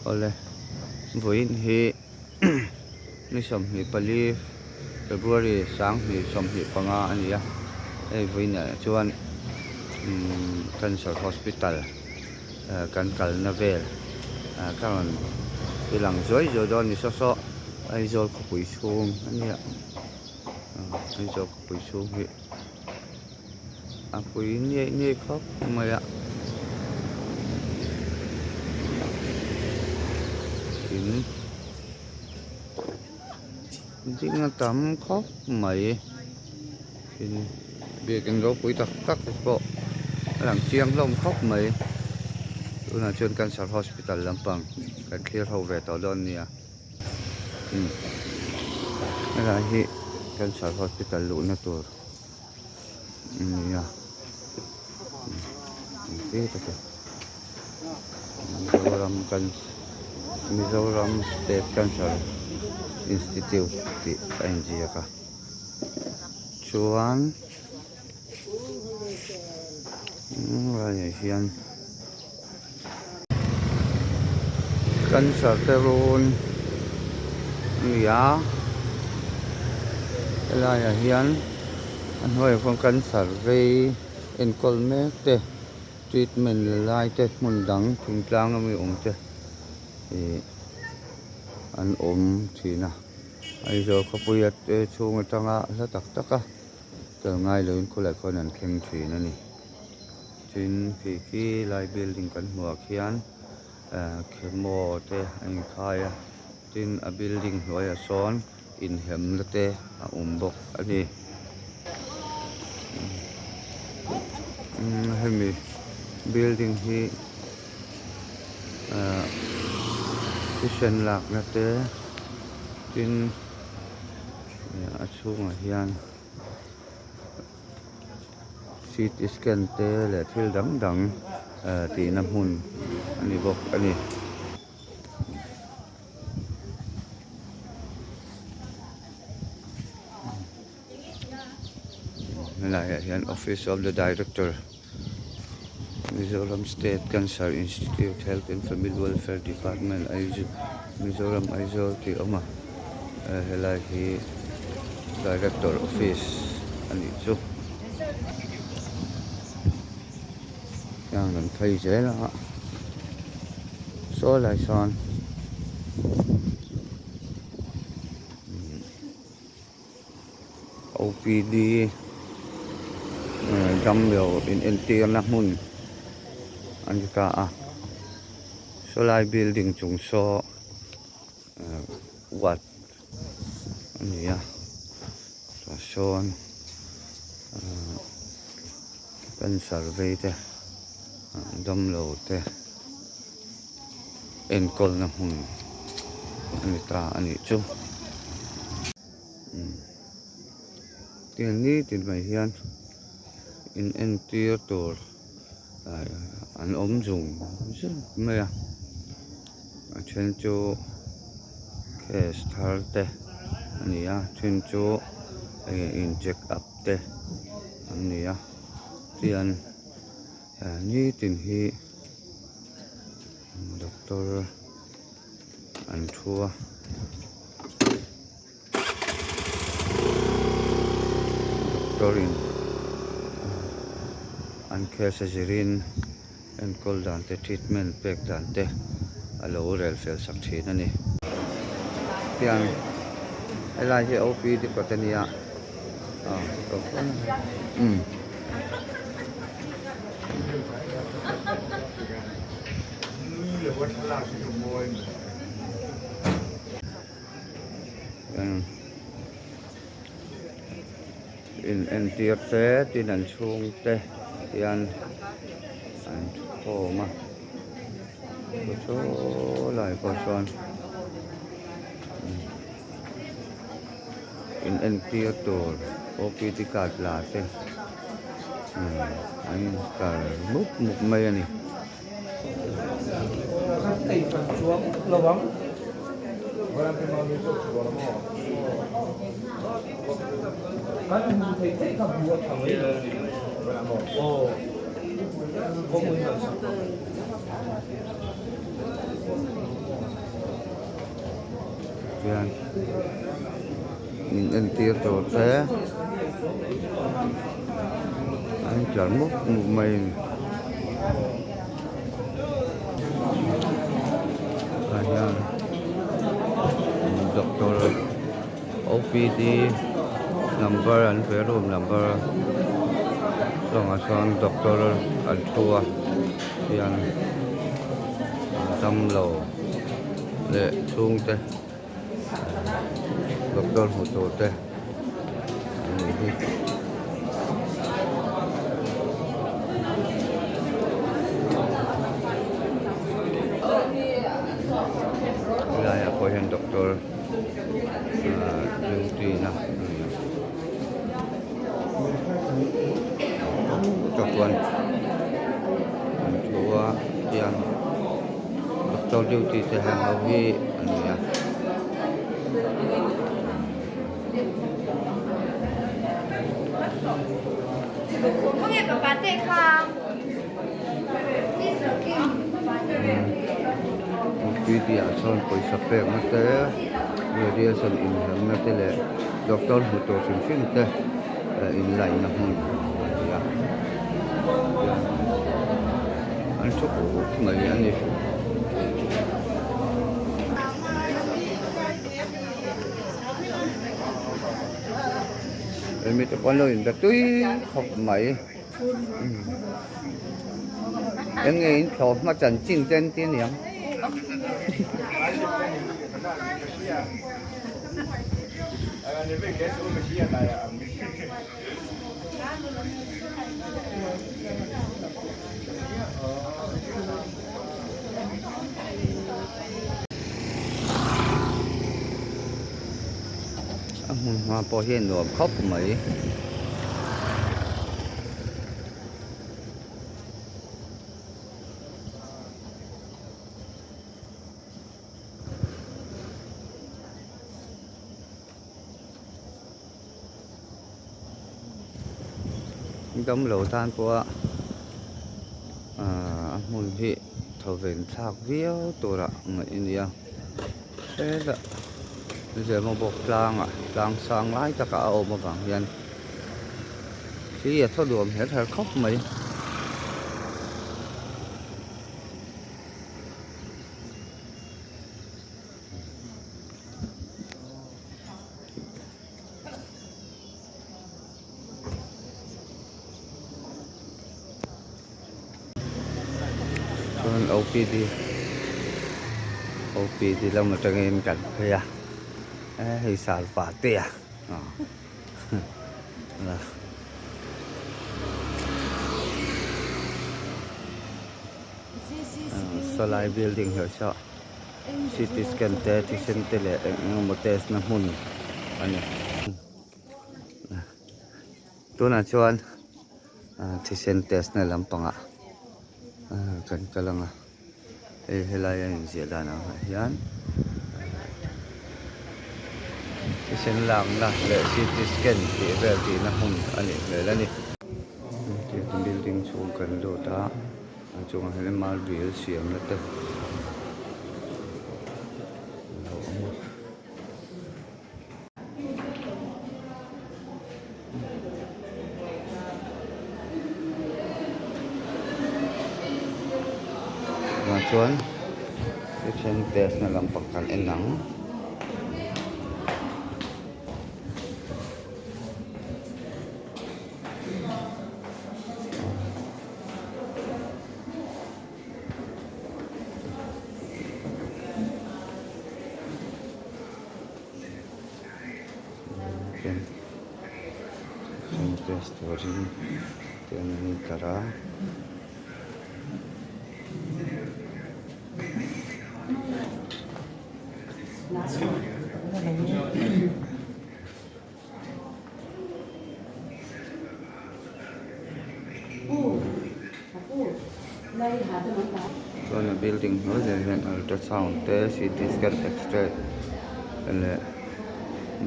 ole voin hi ni som hi pali February sang hi som hi panga ania ei voin chuan cancer hospital kan kalna vel karon ilang zoi zo don ni so ai zol ko pui chung ania ai zol ko pui chung hi pui ni khop maya in dinga tam khóc mày in việc anh gấu quý tắc tắc bộ làm chiang lông khóc mày tôi là chuyên cancer hospital Lalpan cái kia hầu về tàu đơn nè cái là hi cancer hospital lũ nó tuổi nè cái đó Mizoram State Cancer Institute di India ka chuan vậy hiền cancer teron ya là hiền anh hỏi phong cancer về en colme te treatment lai te mun dang thung tlang ami ong te an thì na ai giờ có bây giờ chung trong á là tắc tắc á từ ngay lớn cô lại con ăn khen thủy nữa nè trên phía kia lại building căn hộ khian mò te anh khai trên building rồi son in hem te bọc anh đi hemi building hi kitchen lạc na te tin chung hian CT scan te le thil dang dang ti na hun ani bok ani lại hian office of the director Mizoram State Cancer Institute Health and Family Welfare Department Mizoram Aizo ti oma helai hi director office ani chu yang nan thai je la so lai son OPD dam yo in NT na mun anh ka so lai building chung so what anh ya son kan survey te dam lo te en kol na hun ani ta ani chu tiền ni tiền mai hian in entier tor an dùng rất mê trên chỗ cái start te anh ya trên chỗ in check up te anh ya tiền như tiền hi doctor an thua doctor in an care surgery en kol dan te treatment pek dan te alo rel fel sak thin ani tiang elai he op di patania to in tier te tin an chung te tian an tho ma ko so lai ko son in tier to OPD card la te anh cả múc một mây này xuống lâu lắm anh thấy thích cầm mua thằng ấy ồ có nguyên liệu hian in en tir to te anh tlar muk muk mai hian doctor OPD number and room number long as one doctor al thua hian tam lo le chung te doctor hu to te lai a ko hian doctor duty na tuan thua hian doctor duty te hang ho hi ania không nghe bà tệ không? Tuy thì son coi sắp về mà thế người đi son in hàng mà thế là doctor hỗ trợ sinh sinh thế in lại nó không ya anh chụp người anh đi em biết con lời đã tuy học mấy em nghe thọ mà chẳng chinh chân tiên niệm mà bỏ hiện rồi khóc mấy đống lầu tan của mùi vị thầu về thạc viêu tổ ạ người India thế là bây giờ một bộ lang sang lái tất cả ôm vào vàng hiền chỉ thôi đùm hết hơi khóc mấy OPD là một trong em cảnh thôi à hay xả phá tè Solai building hiểu sao CT scan te thì xem te lệ một test na hun anh tôi là cho anh thì xem test này làm bằng ạ cần cái lăng à hay là những gì là nào hiền thì xem làm là lệ CT scan thì về thì nó hun anh này là đi thì building chung cần đồ ta chung hay là mal biểu xiêm là được chuan kitchen test na lang pagkain lang test rin ten kara One building no then ultrasound te CT scan X-ray le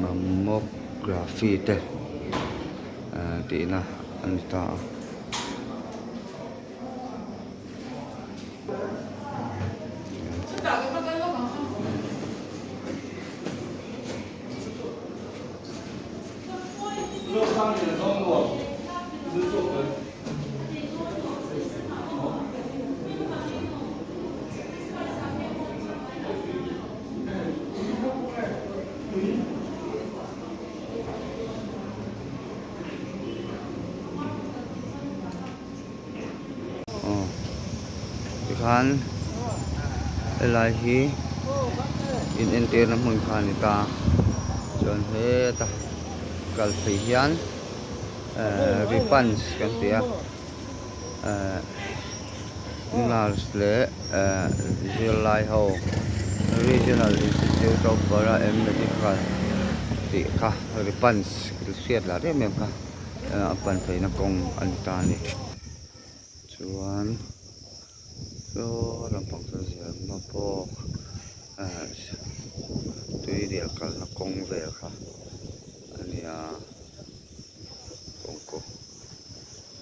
mammography te ti na anta khan lai hi in enter na mun khan ta chon he ta kal phei hian ribbons kan tia nurse le zilai ho regional institute of para medical ti kha ribbons siat la re mem kha pan phei na kong an ta ni chuan so lampang sa sian ma po tui rial kal na kong vel kha ania kong ko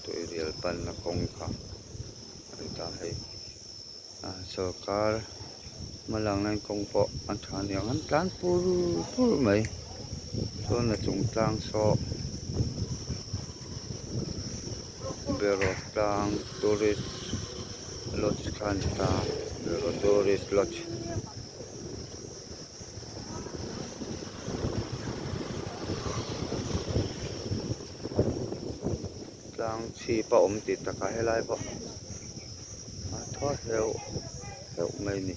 tui rial pan na kong kha an ta hei sarkar malang nan kong po an than yang an tlan pur mai so na chung tlang so bero tlang tourist lodge khan ta bero tourist lodge tlang chi pa ti ta ka helai po tho heu mai ni